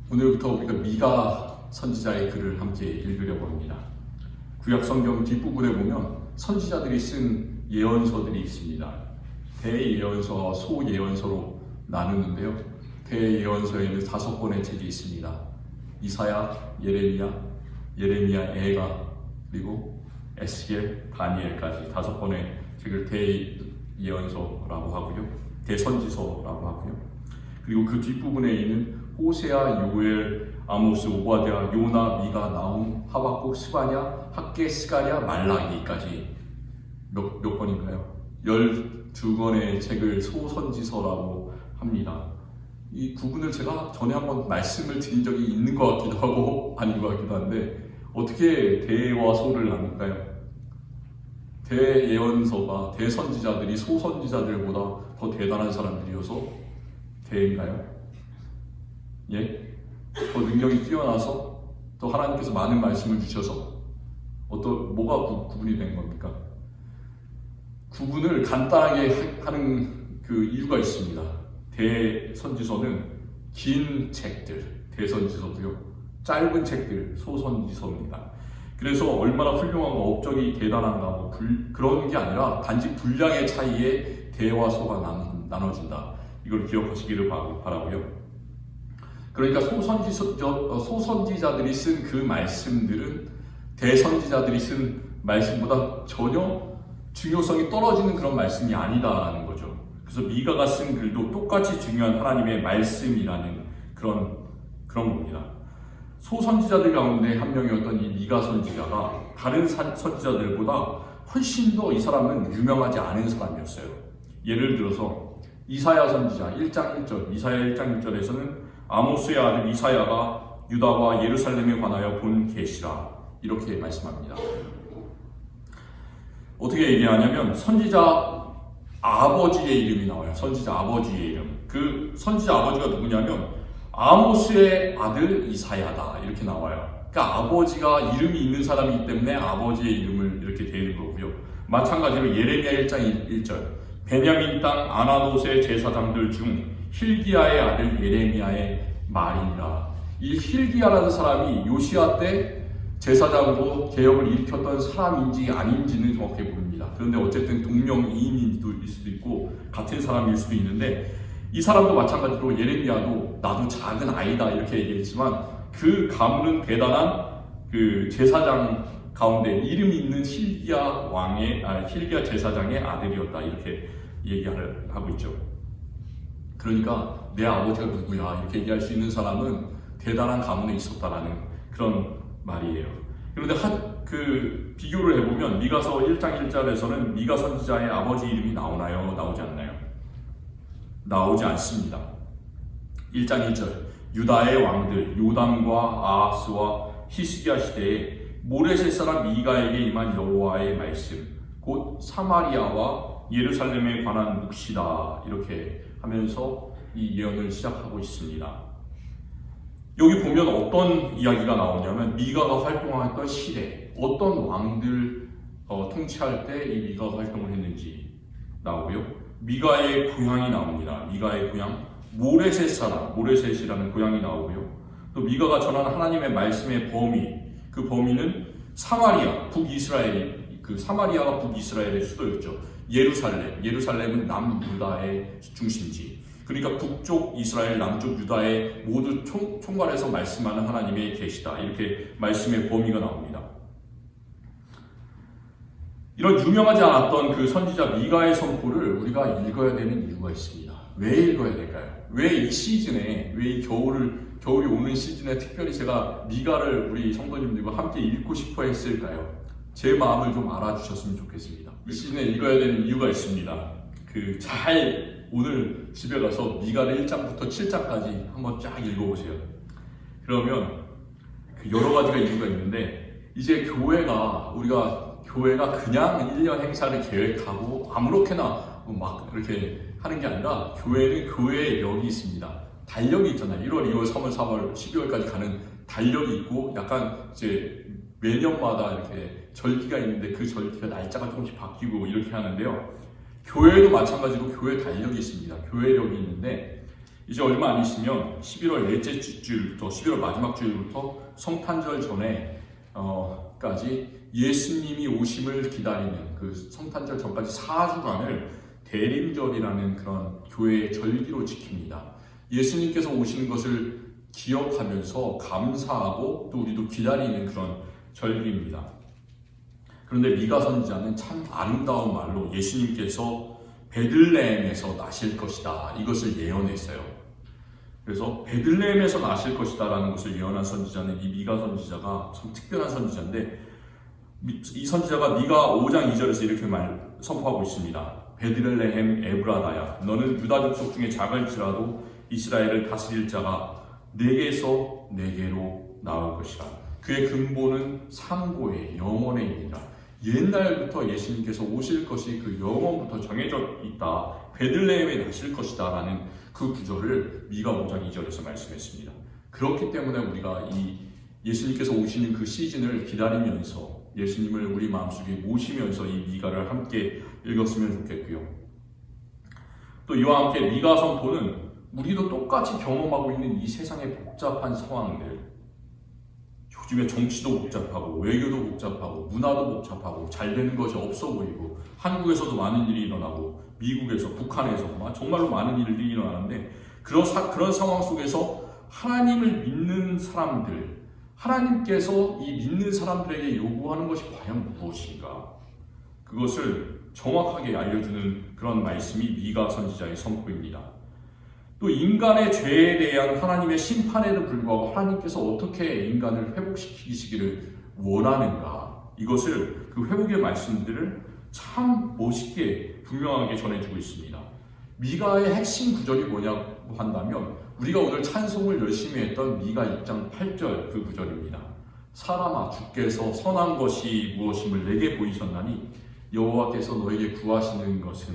오늘부터 우리가 미가 선지자의 글을 함께 읽으려고 합니다. 구약 성경 뒷부분에 보면 선지자들이 쓴 예언서들이 있습니다. 대예언서와 소예언서로 나누는데요. 대예언서에는 5권의 책이 있습니다. 이사야, 예레미야, 에가, 그리고 에스겔, 다니엘까지 5권의 책을 대예언서라고 하고요. 대선지서라고 하고요. 그리고 그 뒷부분에 있는 호세아, 요엘, 아모스, 오바댜, 요나, 미가, 나훔, 하박국, 스바냐, 학개, 스가랴, 말라기까지 몇 권인가요? 12권의 책을 소선지서라고 합니다. 이 구분을 제가 전에 한번 말씀을 드린 적이 있는 것 같기도 하고 아닌 것 같기도 한데 어떻게 대와 소를 나눌까요? 대예언서가 대선지자들이 소선지자들보다 더 대단한 사람들이어서 대인가요? 예? 더 능력이 뛰어나서 더 하나님께서 많은 말씀을 주셔서 뭐가 구분이 된 겁니까? 구분을 간단하게 하는 그 이유가 있습니다. 대선지서는 긴 책들, 대선지서고요. 짧은 책들, 소선지서입니다. 그래서 얼마나 훌륭한가, 업적이 대단한가 그런 게 아니라 단지 분량의 차이에 대와 소가 나눠진다. 이걸 기억하시기를 바라고요. 그러니까 소선지자들이 쓴 그 말씀들은 대선지자들이 쓴 말씀보다 전혀 중요성이 떨어지는 그런 말씀이 아니다라는 거죠. 그래서 미가가 쓴 글도 똑같이 중요한 하나님의 말씀이라는 그런 겁니다. 소선지자들 가운데 한 명이었던 이 미가 선지자가 다른 선지자들보다 훨씬 더 이 사람은 유명하지 않은 사람이었어요. 예를 들어서 이사야 선지자 1장 1절, 이사야 1장 1절에서는 아모스의 아들 이사야가 유다와 예루살렘에 관하여 본 계시라 이렇게 말씀합니다. 어떻게 얘기하냐면 선지자 아버지의 이름이 나와요. 선지자 아버지의 이름. 그 선지자 아버지가 누구냐면 아모스의 아들 이사야다 이렇게 나와요. 그러니까 아버지가 이름이 있는 사람이기 때문에 아버지의 이름을 이렇게 대는 거고요. 마찬가지로 예레미야 1장 1절 베냐민 땅 아나돗의 제사장들 중 힐기야의 아들 예레미야의 말이니라. 이 힐기야라는 사람이 요시야 때 제사장으로 개혁을 일으켰던 사람인지 아닌지는 정확히 모릅니다. 그런데 어쨌든 동명이인일 수도 있고 같은 사람일 수도 있는데 이 사람도 마찬가지로 예레미야도 나도 작은 아이다 이렇게 얘기했지만 그 가문은 대단한 그 제사장 가운데 이름이 있는 힐기야 제사장의 아들이었다 이렇게 얘기를 하고 있죠. 그러니까 내 아버지가 누구야 이렇게 얘기할 수 있는 사람은 대단한 가문에 있었다라는 그런 말이에요. 그런데 비교를 해보면 미가서 1장 1절에서는 미가 선지자의 아버지 이름이 나오나요? 나오지 않나요? 나오지 않습니다. 1장 1절 유다의 왕들 요담과 아하스와 히스기야 시대에 모레셋 사람 미가에게 임한 여호와의 말씀 곧 사마리아와 예루살렘에 관한 묵시다 이렇게 하면서 이 예언을 시작하고 있습니다. 여기 보면 어떤 이야기가 나오냐면 미가가 활동했던 시대 어떤 왕들 통치할 때 이 미가가 활동을 했는지 나오고요. 미가의 고향이 나옵니다. 미가의 고향 모레셋 사람 모레셋이라는 고향이 나오고요. 또 미가가 전한 하나님의 말씀의 범위 그 범위는 사마리아 북이스라엘 사마리아가 북이스라엘의 수도였죠. 예루살렘은 남유다의 중심지. 그러니까 북쪽 이스라엘, 남쪽 유다의 모두 총괄해서 말씀하는 하나님의 계시다. 이렇게 말씀의 범위가 나옵니다. 이런 유명하지 않았던 그 선지자 미가의 선포를 우리가 읽어야 되는 이유가 있습니다. 왜 읽어야 될까요? 왜 이 시즌에, 왜 이 겨울이 오는 시즌에 특별히 제가 미가를 우리 성도님들과 함께 읽고 싶어 했을까요? 제 마음을 좀 알아주셨으면 좋겠습니다. 이 시즌에 읽어야 되는 이유가 있습니다. 오늘 집에 가서 미가를 1장부터 7장까지 한번 쫙 읽어보세요. 그러면 여러 가지가 이유가 있는데 이제 교회가 그냥 1년 행사를 계획하고 아무렇게나 막 이렇게 하는 게 아니라 교회는 교회의 력이 있습니다. 달력이 있잖아요. 1월, 2월, 3월, 4월, 12월까지 가는 달력이 있고 약간 이제 매년마다 이렇게 절기가 있는데 그 절기가 날짜가 조금씩 바뀌고 이렇게 하는데요. 교회도 마찬가지로 교회 달력이 있습니다. 교회력이 있는데 이제 얼마 안 있으면 11월 넷째 주일부터 11월 마지막 주일부터 성탄절 전에 까지 예수님이 오심을 기다리는 그 성탄절 전까지 4주간을 대림절이라는 그런 교회의 절기로 지킵니다. 예수님께서 오시는 것을 기억하면서 감사하고 또 우리도 기다리는 그런 절기입니다. 그런데 미가 선지자는 참 아름다운 말로 예수님께서 베들레헴에서 나실 것이다, 이것을 예언했어요. 그래서 베들레헴에서 나실 것이다 라는 것을 예언한 선지자는 이 미가 선지자가 참 특별한 선지자인데, 이 선지자가 미가 5장 2절에서 이렇게 선포하고 있습니다. 베들레헴 에브라다야, 너는 유다 족속 중에 작을지라도 이스라엘을 다스릴 자가 내게서 내게로 나올 것이라. 그의 근본은 상고의 영원에이니라. 옛날부터 예수님께서 오실 것이 그 영원부터 정해져 있다. 베들레헴에 나실 것이다 라는 그 구절을 미가 5장 2절에서 말씀했습니다. 그렇기 때문에 우리가 이 예수님께서 오시는 그 시즌을 기다리면서 예수님을 우리 마음속에 모시면서 이 미가를 함께 읽었으면 좋겠고요. 또 이와 함께 미가 선포는 우리도 똑같이 경험하고 있는 이 세상의 복잡한 상황들, 요즘에 정치도 복잡하고 외교도 복잡하고 문화도 복잡하고 잘 되는 것이 없어 보이고, 한국에서도 많은 일이 일어나고 미국에서, 북한에서 정말로 많은 일들이 일어나는데, 그런 상황 속에서 하나님을 믿는 사람들, 하나님께서 이 믿는 사람들에게 요구하는 것이 과연 무엇인가, 그것을 정확하게 알려주는 그런 말씀이 미가 선지자의 선포입니다. 또 인간의 죄에 대한 하나님의 심판에도 불구하고 하나님께서 어떻게 인간을 회복시키시기를 원하는가, 이것을 그 회복의 말씀들을 참 멋있게 분명하게 전해주고 있습니다. 미가의 핵심 구절이 뭐냐고 한다면, 우리가 오늘 찬송을 열심히 했던 미가 2장 8절 그 구절입니다. 사람아, 주께서 선한 것이 무엇임을 내게 보이셨나니 여호와께서 너에게 구하시는 것은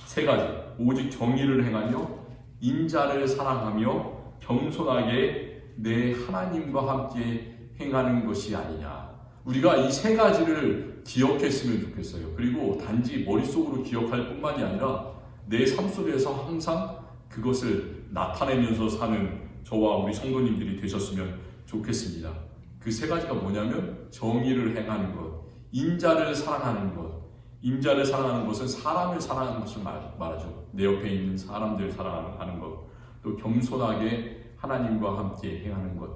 세 가지, 오직 정의를 행하며 인자를 사랑하며 겸손하게 내 하나님과 함께 행하는 것이 아니냐. 우리가 이 세 가지를 기억했으면 좋겠어요. 그리고 단지 머릿속으로 기억할 뿐만이 아니라 내 삶 속에서 항상 그것을 나타내면서 사는 저와 우리 성도님들이 되셨으면 좋겠습니다. 그 세 가지가 뭐냐면, 정의를 행하는 것, 인자를 사랑하는 것. 인자를 사랑하는 것은 사람을 사랑하는 것을 말하죠. 내 옆에 있는 사람들 사랑하는 것. 또 겸손하게 하나님과 함께 행하는 것.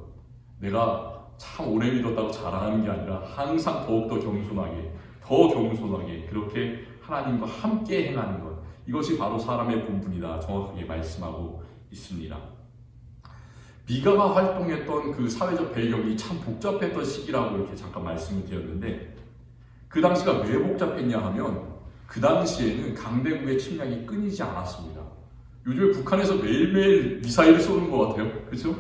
내가 참 오래 믿었다고 자랑하는 게 아니라 항상 더욱더 겸손하게 그렇게 하나님과 함께 행하는 것. 이것이 바로 사람의 본분이다, 정확하게 말씀하고 있습니다. 미가가 활동했던 그 사회적 배경이 참 복잡했던 시기라고 이렇게 잠깐 말씀을 드렸는데, 그 당시가 왜 복잡했냐 하면, 그 당시에는 강대국의 침략이 끊이지 않았습니다. 요즘에 북한에서 매일매일 미사일을 쏘는 것 같아요. 그렇죠?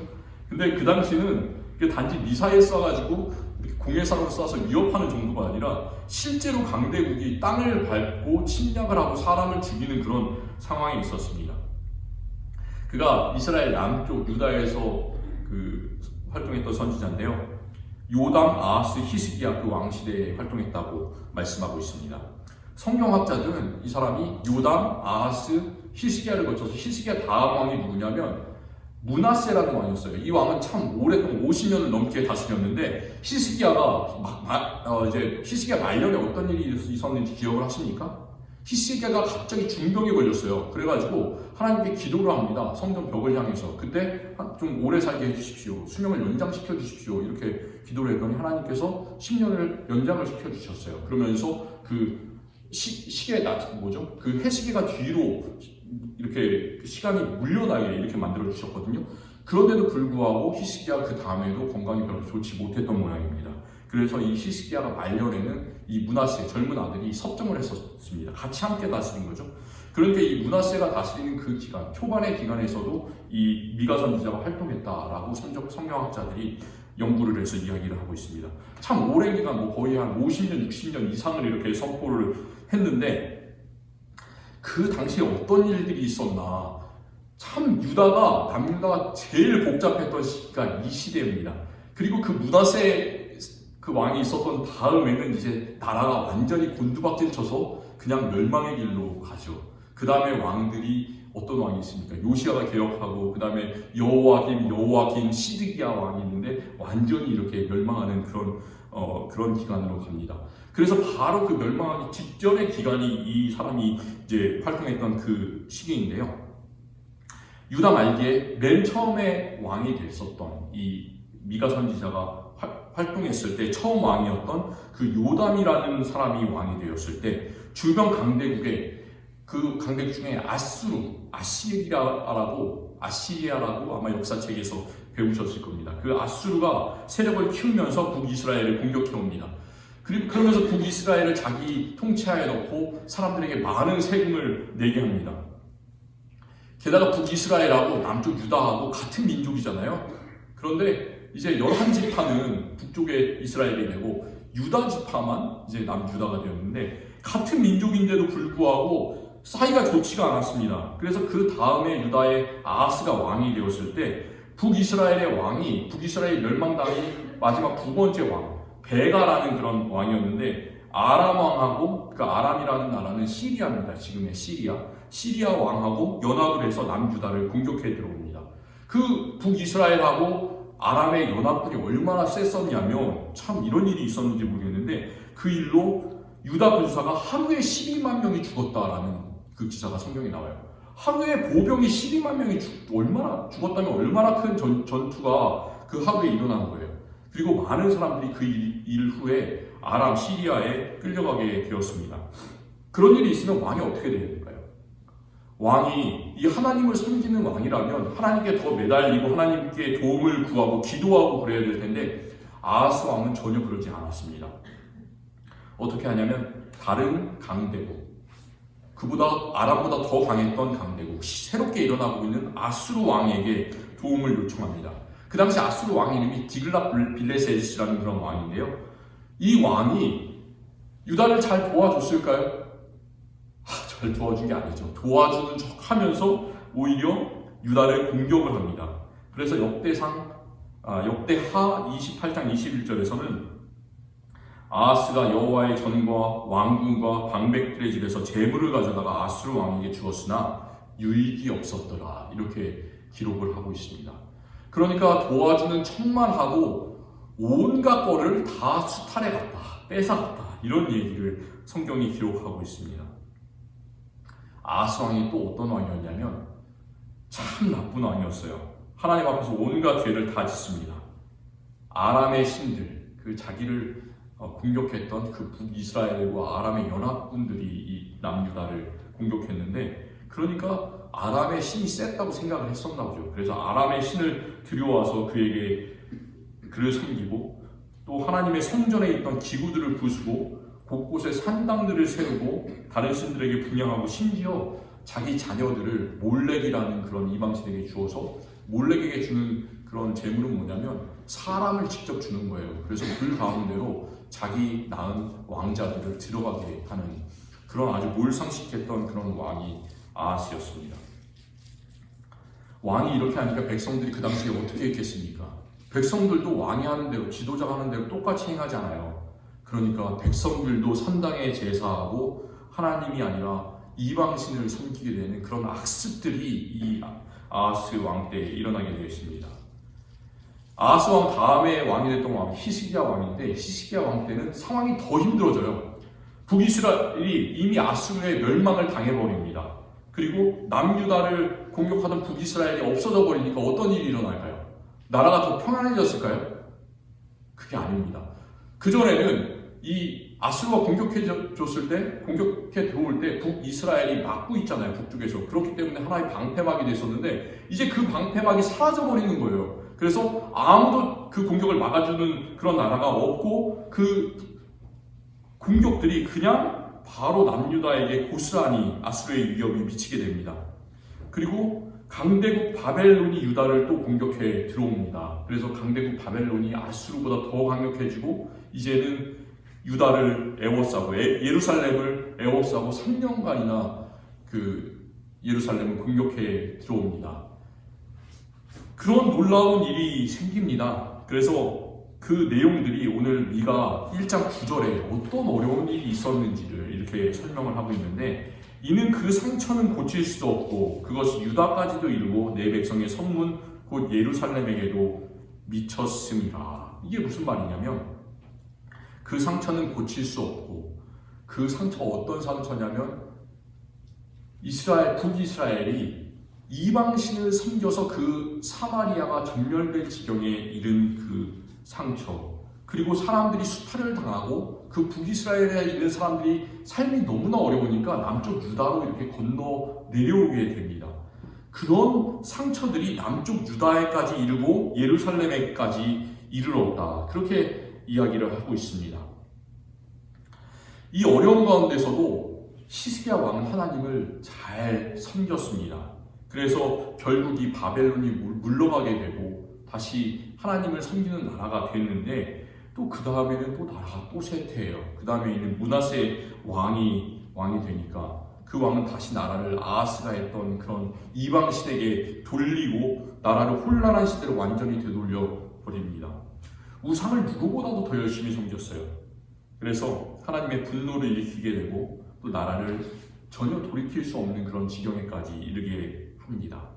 근데 그 당시는 단지 미사일 쏴가지고 공해상으로 쏴서 위협하는 정도가 아니라 실제로 강대국이 땅을 밟고 침략을 하고 사람을 죽이는 그런 상황이 있었습니다. 그가 이스라엘 남쪽 유다에서 활동했던 선지자인데요. 요담, 아하스, 히스기야 그 왕 시대에 활동했다고 말씀하고 있습니다. 성경학자들은 이 사람이 요담, 아하스, 히스기야를 거쳐서, 히스기야 다음 왕이 누구냐면 므낫세라는 왕이었어요. 이 왕은 참 오랫동안 50년을 넘게 다스렸는데, 히스기야가 히스기야 말년에 어떤 일이 있었는지 기억을 하십니까? 히스기야가 갑자기 중병에 걸렸어요. 그래가지고 하나님께 기도를 합니다. 성전 벽을 향해서. 그때 좀 오래 살게 해주십시오, 수명을 연장시켜 주십시오, 이렇게 기도를 했더니 하나님께서 10년을 연장을 시켜 주셨어요. 그러면서 그 그 해시계가 뒤로 이렇게 시간이 물려나게 이렇게 만들어 주셨거든요. 그런데도 불구하고 히스기야 그 다음에도 건강이 별로 좋지 못했던 모양입니다. 그래서 이 히스기야가 말년에는 이 므낫세 젊은 아들이 섭정을 했었습니다. 같이 함께 다스린 거죠. 그러니까 이 므낫세가 다스리는 그 기간, 초반의 기간에서도 이 미가 선지자가 활동했다라고 성경학자들이 연구를 해서 이야기를 하고 있습니다. 참 오랜 기간, 거의 한 50년, 60년 이상을 이렇게 선포를 했는데, 그 당시에 어떤 일들이 있었나. 참 남유다가 제일 복잡했던 시기가 이 시대입니다. 그리고 그 므낫세 그 왕이 있었던 다음에는 이제 나라가 완전히 곤두박질 쳐서 그냥 멸망의 길로 가죠. 그 다음에 왕들이 어떤 왕이 있습니까? 요시아가 개혁하고 그 다음에 여호와김, 시드기야 왕이 있는데 완전히 이렇게 멸망하는 그런 기간으로 갑니다. 그래서 바로 그 멸망하기 직전의 기간이 이 사람이 이제 활동했던 그 시기인데요. 유다 말기에 맨 처음에 왕이 됐었던 이 미가 선지자가 활동했을 때 처음 왕이었던 그 요담이라는 사람이 왕이 되었을 때 주변 강대국에 그 강대국 중에 아시리아라고 아마 역사책에서 배우셨을 겁니다. 그 아수르가 세력을 키우면서 북이스라엘을 공격해 옵니다. 그리고 그러면서 북이스라엘을 자기 통치하에 넣고 사람들에게 많은 세금을 내게 합니다. 게다가 북이스라엘하고 남쪽 유다하고 같은 민족이잖아요. 그런데 이제 11지파는 북쪽에 이스라엘이 되고 유다 지파만 이제 남유다가 되었는데 같은 민족인데도 불구하고 사이가 좋지가 않았습니다. 그래서 그 다음에 유다의 아하스가 왕이 되었을 때 북이스라엘이 멸망당한 마지막 두 번째 왕 베가라는 그런 왕이었는데 아람 왕하고 그 아람이라는 나라는 시리아입니다. 지금의 시리아 왕하고 연합을 해서 남유다를 공격해 들어옵니다. 그 북이스라엘하고 아람의 연합군이 얼마나 셌었냐면 참 이런 일이 있었는지 모르겠는데 그 일로 유다 군사가 하루에 12만 명이 죽었다라는 그 기사가 성경에 나와요. 하루에 보병이 12만 명이 얼마나 죽었다면 얼마나 큰 전투가 그 하루에 일어난 거예요. 그리고 많은 사람들이 그 일 후에 아람, 시리아에 끌려가게 되었습니다. 그런 일이 있으면 왕이 어떻게 되야 될까요? 왕이 이 하나님을 섬기는 왕이라면 하나님께 더 매달리고 하나님께 도움을 구하고 기도하고 그래야 될 텐데 아하스 왕은 전혀 그러지 않았습니다. 어떻게 하냐면 다른 강대국, 아람보다 더 강했던 강대국, 새롭게 일어나고 있는 아수르 왕에게 도움을 요청합니다. 그 당시 아수르 왕 이름이 디글랏빌레셀이라는 그런 왕인데요. 이 왕이 유다를 잘 도와줬을까요? 잘 도와준 게 아니죠. 도와주는 척 하면서 오히려 유다를 공격을 합니다. 그래서 역대하 28장 21절에서는 아하스가 여호와의 전과 왕궁과 방백들의 집에서 재물을 가져다가 아수르 왕에게 주었으나 유익이 없었더라. 이렇게 기록을 하고 있습니다. 그러니까 도와주는 척만 하고 온갖 거를 다 수탈해 갔다, 뺏어갔다. 이런 얘기를 성경이 기록하고 있습니다. 아하스 왕이 또 어떤 왕이었냐면 참 나쁜 왕이었어요. 하나님 앞에서 온갖 죄를 다 짓습니다. 아람의 신들, 그 자기를 공격했던 그 북이스라엘과 아람의 연합군들이 이 남유다를 공격했는데 그러니까 아람의 신이 셌다고 생각을 했었나 보죠. 그래서 아람의 신을 들여와서 그를 섬기고 또 하나님의 성전에 있던 기구들을 부수고 곳곳에 산당들을 세우고 다른 신들에게 분양하고 심지어 자기 자녀들을 몰렉이라는 그런 이방신에게 주어서 몰렉에게 주는 그런 재물은 뭐냐면 사람을 직접 주는 거예요. 그래서 그 가운데로 자기 낳은 왕자들을 들어가게 하는 그런 아주 몰상식했던 그런 왕이 아하스였습니다. 왕이 이렇게 하니까 백성들이 그 당시에 어떻게 했겠습니까? 백성들도 왕이 하는 대로, 지도자가 하는 대로 똑같이 행하잖아요. 그러니까 백성들도 산당에 제사하고 하나님이 아니라 이방신을 섬기게 되는 그런 악습들이 이 아하스 왕 때 일어나게 되었습니다. 아하스 왕 다음에 왕이 됐던 왕이 히스기야 왕인데 히스기야 왕 때는 상황이 더 힘들어져요. 북이스라엘이 이미 아수르의 멸망을 당해버립니다. 그리고 남유다를 공격하던 북이스라엘이 없어져 버리니까 어떤 일이 일어날까요? 나라가 더 평안해졌을까요? 그게 아닙니다. 그전에는 이 아수르가 공격해 들어올 때 북이스라엘이 막고 있잖아요. 북쪽에서. 그렇기 때문에 하나의 방패막이 됐었는데 이제 그 방패막이 사라져버리는 거예요. 그래서 아무도 그 공격을 막아주는 그런 나라가 없고 그 공격들이 그냥 바로 남유다에게 고스란히 아수르의 위협이 미치게 됩니다. 그리고 강대국 바벨론이 유다를 또 공격해 들어옵니다. 그래서 강대국 바벨론이 아수르보다 더 강력해지고 이제는 유다를 에워싸고 예루살렘을 에워싸고 3년간이나 그 예루살렘을 공격해 들어옵니다. 그런 놀라운 일이 생깁니다. 그래서 그 내용들이 오늘 미가 1장 9절에 어떤 어려운 일이 있었는지를 이렇게 설명을 하고 있는데 이는 그 상처는 고칠 수 없고 그것이 유다까지도 이르고 내 백성의 성문 곧 예루살렘에게도 미쳤음이라. 이게 무슨 말이냐면 그 상처는 고칠 수 없고, 그 상처가 어떤 상처냐면 북이스라엘이 이방신을 섬겨서 그 사마리아가 전멸될 지경에 이른 그 상처, 그리고 사람들이 수탈을 당하고 그 북이스라엘에 있는 사람들이 삶이 너무나 어려우니까 남쪽 유다로 이렇게 건너 내려오게 됩니다. 그런 상처들이 남쪽 유다에까지 이르고 예루살렘에까지 이르렀다. 그렇게 이야기를 하고 있습니다. 이 어려운 가운데서도 히스기야 왕은 하나님을 잘 섬겼습니다. 그래서 결국 이 바벨론이 물러가게 되고 다시 하나님을 섬기는 나라가 됐는데, 또 그 다음에는 또 나라가 또 쇠퇴해요. 그 다음에 있는 므낫세 왕이 되니까 그 왕은 다시 나라를 아하스가 했던 그런 이방 시대에 돌리고 나라를 혼란한 시대로 완전히 되돌려 버립니다. 우상을 누구보다도 더 열심히 섬겼어요. 그래서 하나님의 분노를 일으키게 되고 또 나라를 전혀 돌이킬 수 없는 그런 지경에까지 이르게 합니다.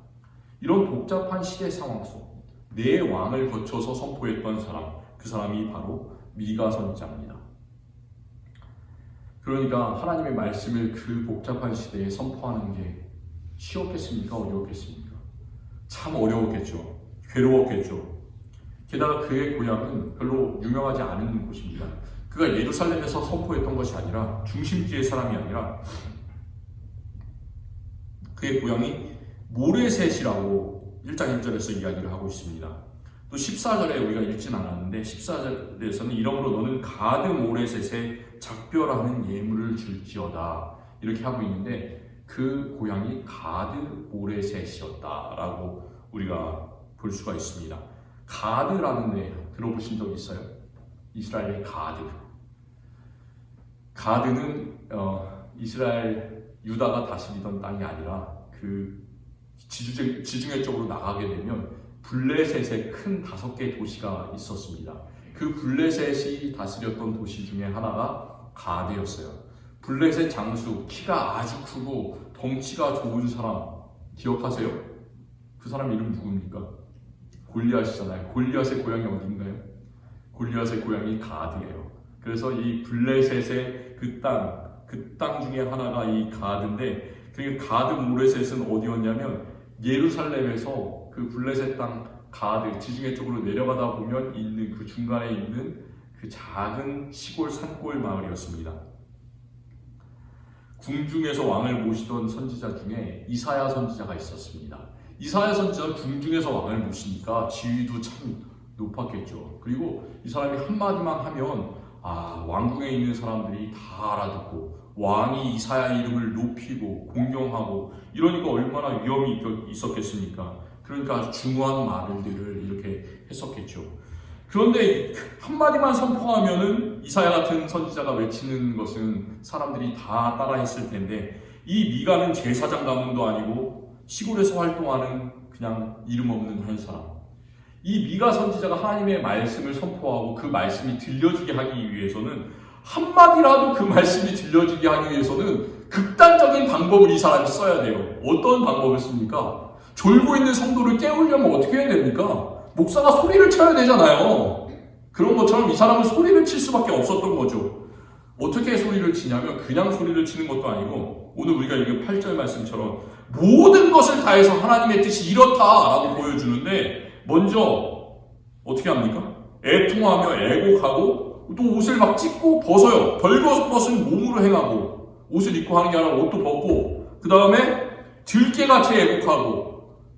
이런 복잡한 시대 상황 속 네 왕을 거쳐서 선포했던 사람, 그 사람이 바로 미가 선지자입니다. 그러니까 하나님의 말씀을 그 복잡한 시대에 선포하는 게 쉬웠겠습니까? 어려웠겠습니까? 참 어려웠겠죠. 괴로웠겠죠. 게다가 그의 고향은 별로 유명하지 않은 곳입니다. 그가 예루살렘에서 선포했던 것이 아니라, 중심지의 사람이 아니라 그의 고향이 모레셋이라고 1장 1절에서 이야기를 하고 있습니다. 또 14절에 우리가 읽진 않았는데 14절에서는 이러므로 너는 가드 모레셋에 작별하는 예물을 줄지어다 이렇게 하고 있는데, 그 고향이 가드 모레셋이었다라고 우리가 볼 수가 있습니다. 가드라는 데 들어보신 적 있어요? 이스라엘의 가드. 가드는 이스라엘 유다가 다스리던 땅이 아니라 그 지중해 쪽으로 나가게 되면 블레셋의 큰 5개 도시가 있었습니다. 그 블레셋이 다스렸던 도시 중에 하나가 가드였어요. 블레셋 장수, 키가 아주 크고 덩치가 좋은 사람 기억하세요? 그 사람 이름 누굽니까? 골리앗이잖아요. 골리앗의 고향이 어딘가요? 골리앗의 고향이 가드예요. 그래서 이 블레셋의 그 땅 중에 하나가 이 가드인데, 그 가드 모레셋은 어디였냐면 예루살렘에서 그 블레셋 땅 가드 지중해 쪽으로 내려가다 보면 있는 그 중간에 있는 그 작은 시골 산골 마을이었습니다. 궁중에서 왕을 모시던 선지자 중에 이사야 선지자가 있었습니다. 이사야 선지자는 궁중에서 왕을 모시니까 지위도 참 높았겠죠. 그리고 이 사람이 한마디만 하면 왕궁에 있는 사람들이 다 알아듣고 왕이 이사야 이름을 높이고 공경하고 이러니까 얼마나 위험이 있었겠습니까? 그러니까 아주 중후한 말들을 이렇게 했었겠죠. 그런데 한마디만 선포하면은 이사야 같은 선지자가 외치는 것은 사람들이 다 따라했을 텐데, 이 미가는 제사장 가문도 아니고 시골에서 활동하는 그냥 이름 없는 한 사람. 이 미가 선지자가 하나님의 말씀을 선포하고 그 말씀이 들려지게 하기 위해서는, 한마디라도 그 말씀이 들려지게 하기 위해서는 극단적인 방법을 이 사람이 써야 돼요. 어떤 방법을 씁니까? 졸고 있는 성도를 깨우려면 어떻게 해야 됩니까? 목사가 소리를 쳐야 되잖아요. 그런 것처럼 이 사람은 소리를 칠 수밖에 없었던 거죠. 어떻게 소리를 치냐면 그냥 소리를 치는 것도 아니고, 오늘 우리가 읽은 8절 말씀처럼 모든 것을 다해서 하나님의 뜻이 이렇다라고 보여주는데, 먼저 어떻게 합니까? 애통하며 애곡하고 또 옷을 막 찢고 벗어요. 벌것은 몸으로 행하고, 옷을 입고 하는 게 아니라 옷도 벗고, 그 다음에 들깨같이 애곡하고.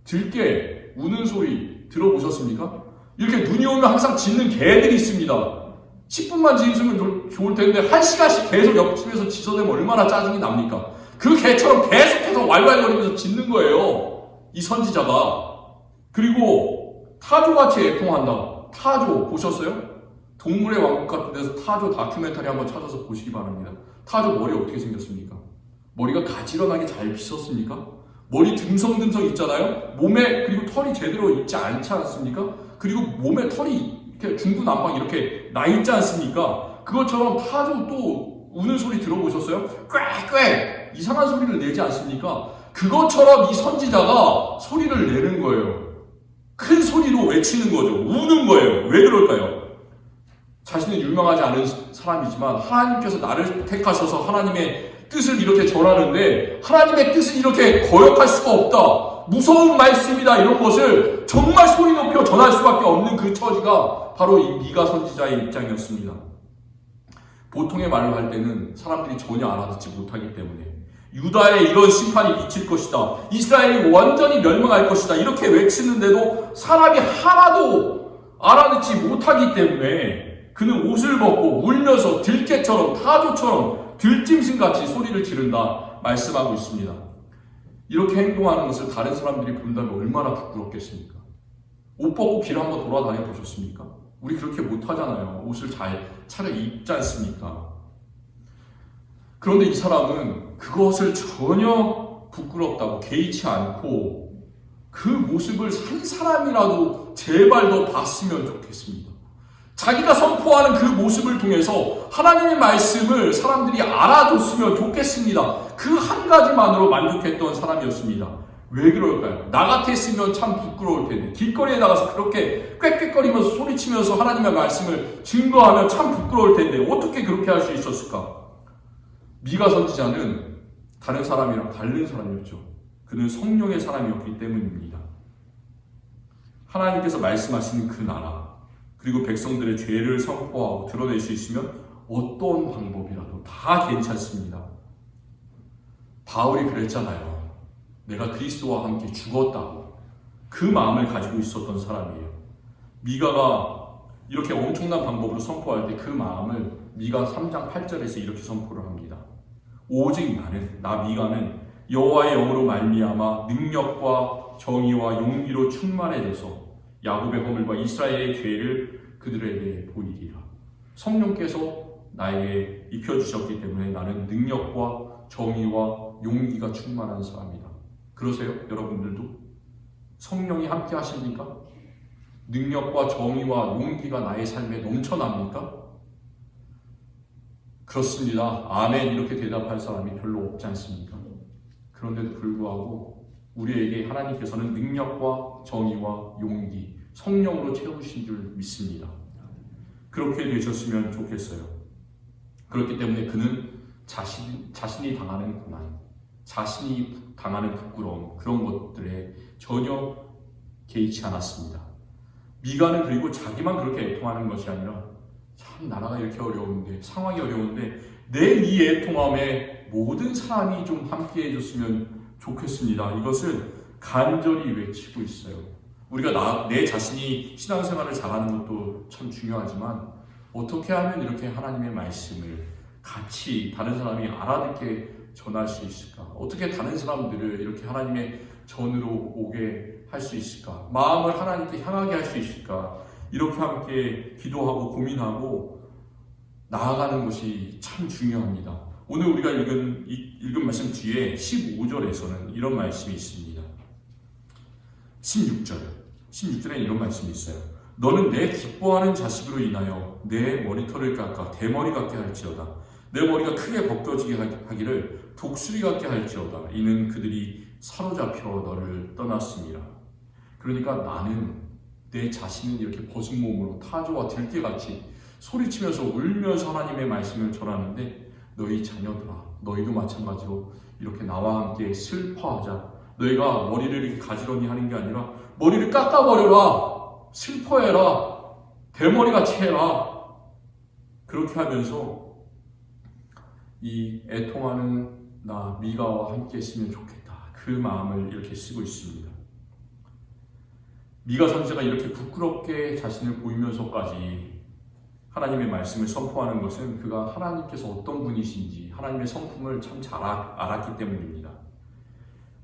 들깨 우는 소리 들어보셨습니까? 이렇게 눈이 오면 항상 짖는 개들이 있습니다. 10분만 짖으면 좋을 텐데 1시간씩 계속 옆집에서 짖어대면 얼마나 짜증이 납니까? 그 개처럼 계속해서 왈왈거리면서 짖는 거예요, 이 선지자가. 그리고 타조같이 애통한다. 타조 보셨어요? 동물의 왕국 같은 데서 타조 다큐멘터리 한번 찾아서 보시기 바랍니다. 타조 머리 어떻게 생겼습니까? 머리가 가지런하게 잘 빗었습니까? 머리 듬성듬성 있잖아요? 몸에, 그리고 털이 제대로 있지 않지 않습니까? 그리고 몸에 털이 이렇게 중구난방 이렇게 나 있지 않습니까? 그것처럼 타조 또 우는 소리 들어보셨어요? 꽥꽥! 이상한 소리를 내지 않습니까? 그것처럼 이 선지자가 소리를 내는 거예요. 큰 소리로 외치는 거죠. 우는 거예요. 왜 그럴까요? 자신은 유명하지 않은 사람이지만 하나님께서 나를 택하셔서 하나님의 뜻을 이렇게 전하는데 하나님의 뜻은 이렇게 거역할 수가 없다. 무서운 말씀이다. 이런 것을 정말 소리 높여 전할 수밖에 없는 그 처지가 바로 이 미가 선지자의 입장이었습니다. 보통의 말로 할 때는 사람들이 전혀 알아듣지 못하기 때문에 유다에 이런 심판이 미칠 것이다. 이스라엘이 완전히 멸망할 것이다. 이렇게 외치는데도 사람이 하나도 알아듣지 못하기 때문에 그는 옷을 벗고 울면서 들깨처럼 타조처럼 들짐승같이 소리를 지른다 말씀하고 있습니다. 이렇게 행동하는 것을 다른 사람들이 본다면 얼마나 부끄럽겠습니까? 옷 벗고 길 한번 돌아다녀 보셨습니까? 우리 그렇게 못하잖아요. 옷을 잘 차려 입지 않습니까? 그런데 이 사람은 그것을 전혀 부끄럽다고 개의치 않고 그 모습을 한 사람이라도 제발 더 봤으면 좋겠습니다. 자기가 선포하는 그 모습을 통해서 하나님의 말씀을 사람들이 알아줬으면 좋겠습니다. 그 한 가지만으로 만족했던 사람이었습니다. 왜 그럴까요? 나 같았으면 참 부끄러울 텐데 길거리에 나가서 그렇게 꽥꽥거리면서 소리치면서 하나님의 말씀을 증거하면 참 부끄러울 텐데 어떻게 그렇게 할 수 있었을까? 미가 선지자는 다른 사람이랑 다른 사람이었죠. 그는 성령의 사람이었기 때문입니다. 하나님께서 말씀하시는 그 나라 그리고 백성들의 죄를 선포하고 드러낼 수 있으면 어떤 방법이라도 다 괜찮습니다. 바울이 그랬잖아요. 내가 그리스도와 함께 죽었다고 그 마음을 가지고 있었던 사람이에요. 미가가 이렇게 엄청난 방법으로 선포할 때 그 마음을 미가 3장 8절에서 이렇게 선포를 합니다. 오직 나는 나 미가는 여호와의 영으로 말미암아 능력과 정의와 용기로 충만해져서 야곱의 허물과 이스라엘의 죄를 그들에게 보이리라. 성령께서 나에게 입혀주셨기 때문에 나는 능력과 정의와 용기가 충만한 사람이다. 그러세요? 여러분들도? 성령이 함께 하십니까? 능력과 정의와 용기가 나의 삶에 넘쳐납니까? 그렇습니다. 아멘 이렇게 대답할 사람이 별로 없지 않습니까? 그런데도 불구하고 우리에게 하나님께서는 능력과 정의와 용기, 성령으로 채우신 줄 믿습니다. 그렇게 되셨으면 좋겠어요. 그렇기 때문에 그는 자신이 당하는 고난, 자신이 당하는 부끄러움 그런 것들에 전혀 개의치 않았습니다. 미가는 그리고 자기만 그렇게 애통하는 것이 아니라 참 나라가 이렇게 어려운데 상황이 어려운데 내 이 애통함에 모든 사람이 좀 함께 해줬으면 좋겠습니다. 이것을 간절히 외치고 있어요. 우리가 내 자신이 신앙생활을 잘하는 것도 참 중요하지만 어떻게 하면 이렇게 하나님의 말씀을 같이 다른 사람이 알아듣게 전할 수 있을까? 어떻게 다른 사람들을 이렇게 하나님의 전으로 오게 할 수 있을까? 마음을 하나님께 향하게 할 수 있을까? 이렇게 함께 기도하고 고민하고 나아가는 것이 참 중요합니다. 오늘 우리가 읽은 말씀 뒤에 15절에서는 이런 말씀이 있습니다. 16절에 이런 말씀이 있어요. 너는 내 기뻐하는 자식으로 인하여 내 머리털을 깎아 대머리 같게 할지어다. 내 머리가 크게 벗겨지게 하기를 독수리 같게 할지어다. 이는 그들이 사로잡혀 너를 떠났습니다. 그러니까 나는 내 자신을 이렇게 벗은 몸으로 타조와 들깨같이 소리치면서 울면서 하나님의 말씀을 전하는데 너희 자녀들아 너희도 마찬가지로 이렇게 나와 함께 슬퍼하자. 너희가 머리를 이렇게 가지런히 하는 게 아니라 머리를 깎아버려라. 슬퍼해라. 대머리같이 해라. 그렇게 하면서 이 애통하는 나 미가와 함께 했으면 좋겠다. 그 마음을 이렇게 쓰고 있습니다. 미가 선지자가 이렇게 부끄럽게 자신을 보이면서까지 하나님의 말씀을 선포하는 것은 그가 하나님께서 어떤 분이신지 하나님의 성품을 참 잘 알았기 때문입니다.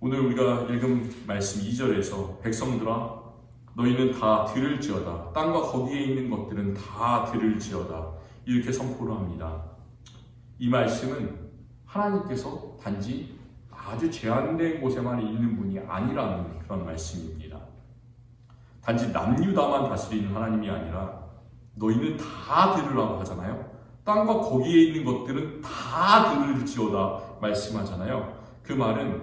오늘 우리가 읽은 말씀 2절에서 백성들아 너희는 다 들을지어다. 땅과 거기에 있는 것들은 다 들을지어다. 이렇게 선포를 합니다. 이 말씀은 하나님께서 단지 아주 제한된 곳에만 있는 분이 아니라는 그런 말씀입니다. 단지 남유다만 다스리는 하나님이 아니라 너희는 다 들으라고 하잖아요. 땅과 거기에 있는 것들은 다 들을지어다. 말씀하잖아요. 그 말은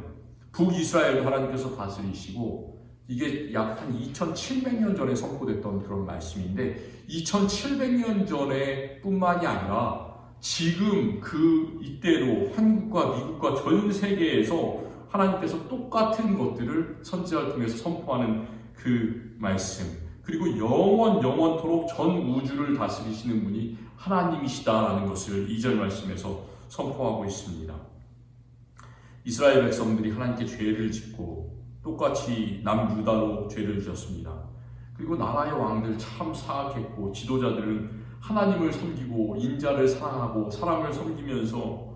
북이스라엘도 하나님께서 다스리시고 이게 약 한 2700년 전에 선포됐던 그런 말씀인데 2700년 전에 뿐만이 아니라 지금 그 이때로 한국과 미국과 전 세계에서 하나님께서 똑같은 것들을 선지자를 통해서 선포하는 그 말씀, 그리고 영원토록 전 우주를 다스리시는 분이 하나님이시다라는 것을 2절 말씀에서 선포하고 있습니다. 이스라엘 백성들이 하나님께 죄를 짓고 똑같이 남유다도 죄를 지었습니다. 그리고 나라의 왕들 참 사악했고 지도자들은 하나님을 섬기고 인자를 사랑하고 사람을 섬기면서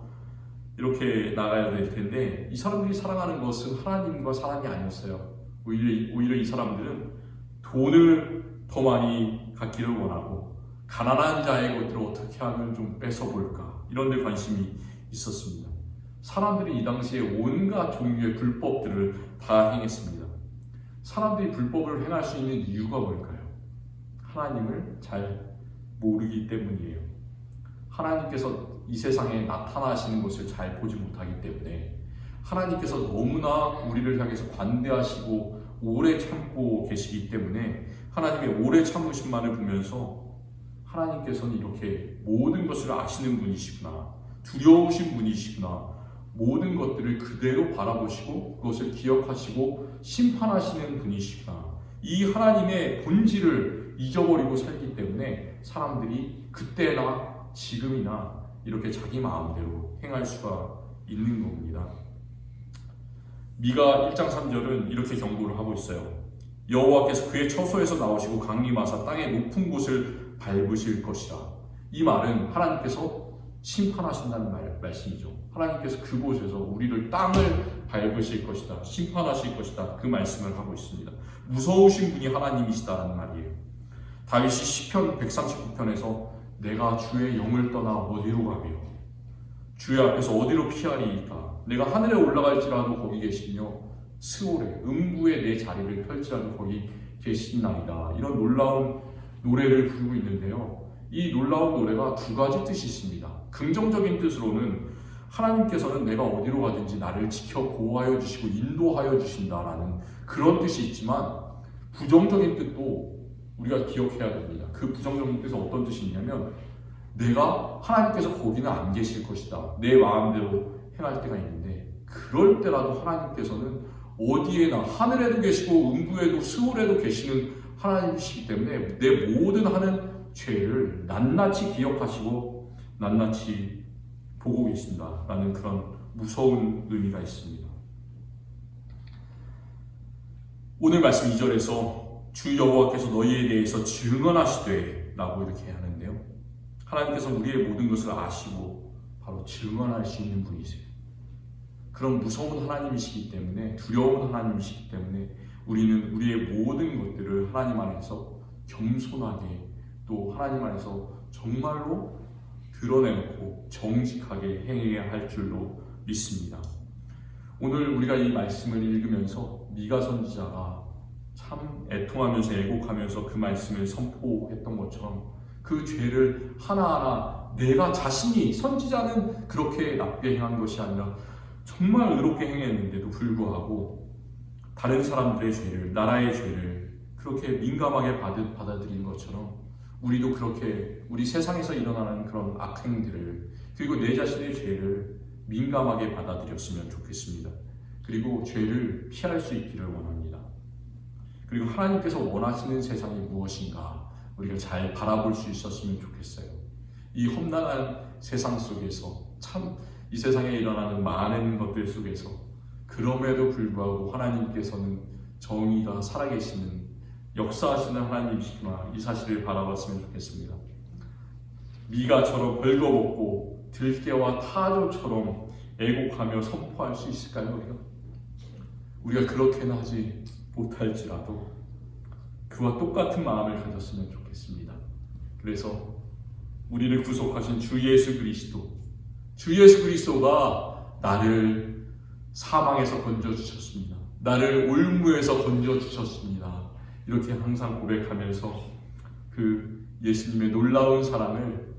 이렇게 나가야 될 텐데 이 사람들이 사랑하는 것은 하나님과 사랑이 아니었어요. 오히려 이 사람들은 돈을 더 많이 갖기를 원하고 가난한 자의 것들을 어떻게 하면 좀 뺏어볼까 이런 데 관심이 있었습니다. 사람들이 이 당시에 온갖 종류의 불법들을 다 행했습니다. 사람들이 불법을 행할 수 있는 이유가 뭘까요? 하나님을 잘 모르기 때문이에요. 하나님께서 이 세상에 나타나시는 것을 잘 보지 못하기 때문에 하나님께서 너무나 우리를 향해서 관대하시고 오래 참고 계시기 때문에 하나님의 오래 참으심만을 보면서 하나님께서는 이렇게 모든 것을 아시는 분이시구나, 두려우신 분이시구나, 모든 것들을 그대로 바라보시고 그것을 기억하시고 심판하시는 분이시구나, 이 하나님의 본질을 잊어버리고 살기 때문에 사람들이 그때나 지금이나 이렇게 자기 마음대로 행할 수가 있는 겁니다. 미가 1장 3절은 이렇게 경고를 하고 있어요. 여호와께서 그의 처소에서 나오시고 강림하사 땅의 높은 곳을 밟으실 것이라. 이 말은 하나님께서 심판하신다는 말씀이죠. 하나님께서 그곳에서 우리를 땅을 밟으실 것이다, 심판하실 것이다, 그 말씀을 하고 있습니다. 무서우신 분이 하나님이시다라는 말이에요. 다윗이 시편 139편에서 내가 주의 영을 떠나 어디로 가며 주의 앞에서 어디로 피하리이까? 내가 하늘에 올라갈지라도 거기 계시며 스올에 음부에 내 자리를 펼지라도 거기 계시나이다. 이런 놀라운 노래를 부르고 있는데요. 이 놀라운 노래가 두 가지 뜻이 있습니다. 긍정적인 뜻으로는 하나님께서는 내가 어디로 가든지 나를 지켜 보호하여 주시고 인도하여 주신다라는 그런 뜻이 있지만 부정적인 뜻도 우리가 기억해야 됩니다. 그 부정적인 뜻은 어떤 뜻이 있냐면 내가 하나님께서 거기는 안 계실 것이다, 내 마음대로 행할 때가 있는데 그럴 때라도 하나님께서는 어디에나 하늘에도 계시고 음부에도 스올에도 계시는 하나님이시기 때문에 내 모든 하는 죄를 낱낱이 기억하시고 낱낱이 보고 계신다라는 그런 무서운 의미가 있습니다. 오늘 말씀 2절에서 주 여호와께서 너희에 대해서 증언하시되 라고 이렇게 하는데요. 하나님께서 우리의 모든 것을 아시고 바로 증언할 수 있는 분이세요. 그런 무서운 하나님이시기 때문에, 두려운 하나님이시기 때문에 우리는 우리의 모든 것들을 하나님 안에서 겸손하게 또 하나님 안에서 정말로 드러내놓고 정직하게 행해야 할 줄로 믿습니다. 오늘 우리가 이 말씀을 읽으면서 미가 선지자가 참 애통하면서 애곡하면서 그 말씀을 선포했던 것처럼 그 죄를 하나하나 내가 자신이, 선지자는 그렇게 나쁘게 행한 것이 아니라 정말 의롭게 행했는데도 불구하고 다른 사람들의 죄를, 나라의 죄를 그렇게 민감하게 받아들인 것처럼 우리도 그렇게 우리 세상에서 일어나는 그런 악행들을, 그리고 내 자신의 죄를 민감하게 받아들였으면 좋겠습니다. 그리고 죄를 피할 수 있기를 원합니다. 그리고 하나님께서 원하시는 세상이 무엇인가 우리가 잘 바라볼 수 있었으면 좋겠어요. 이 험난한 세상 속에서 참 이 세상에 일어나는 많은 것들 속에서 그럼에도 불구하고 하나님께서는 정의가 살아계시는 역사하시는 하나님이시구나, 이 사실을 바라봤으면 좋겠습니다. 미가처럼 벌거벗고 들깨와 타조처럼 애곡하며 선포할 수 있을까요? 우리가 그렇게는 하지 못할지라도 그와 똑같은 마음을 가졌으면 좋겠습니다. 그래서 우리를 구속하신 주 예수 그리스도가 나를 사망에서 건져주셨습니다. 나를 올무에서 건져주셨습니다. 이렇게 항상 고백하면서 그 예수님의 놀라운 사랑을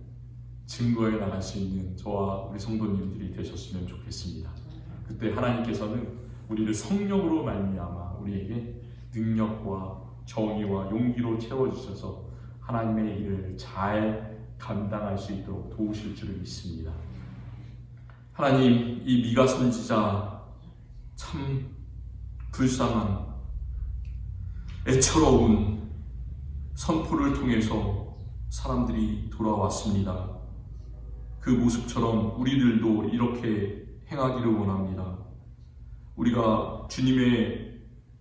증거해 나갈 수 있는 저와 우리 성도님들이 되셨으면 좋겠습니다. 그때 하나님께서는 우리를 성령으로 말미암아 우리에게 능력과 정의와 용기로 채워주셔서 하나님의 일을 잘 감당할 수 있도록 도우실 줄을 믿습니다. 하나님, 이 미가 선지자 참 불쌍한 애처로운 선포를 통해서 사람들이 돌아왔습니다. 그 모습처럼 우리들도 이렇게 행하기를 원합니다. 우리가 주님의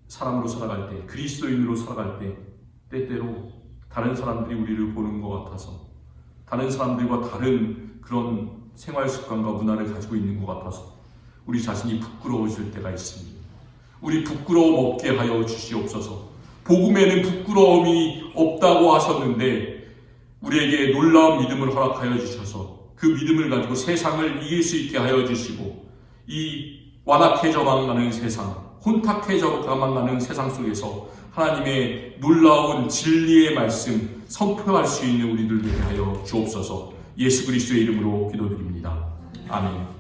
사람으로 살아갈 때, 그리스도인으로 살아갈 때 때때로 다른 사람들이 우리를 보는 것 같아서, 다른 사람들과 다른 그런 생활 습관과 문화를 가지고 있는 것 같아서 우리 자신이 부끄러워질 때가 있습니다. 우리 부끄러움 없게 하여 주시옵소서. 복음에는 부끄러움이 없다고 하셨는데 우리에게 놀라운 믿음을 허락하여 주셔서 그 믿음을 가지고 세상을 이길 수 있게 하여 주시고, 이 완악해져만 가는 세상, 혼탁해져만 가는 세상 속에서 하나님의 놀라운 진리의 말씀 선포할 수 있는 우리들 되게 하여 주옵소서. 예수 그리스도의 이름으로 기도드립니다. 아멘.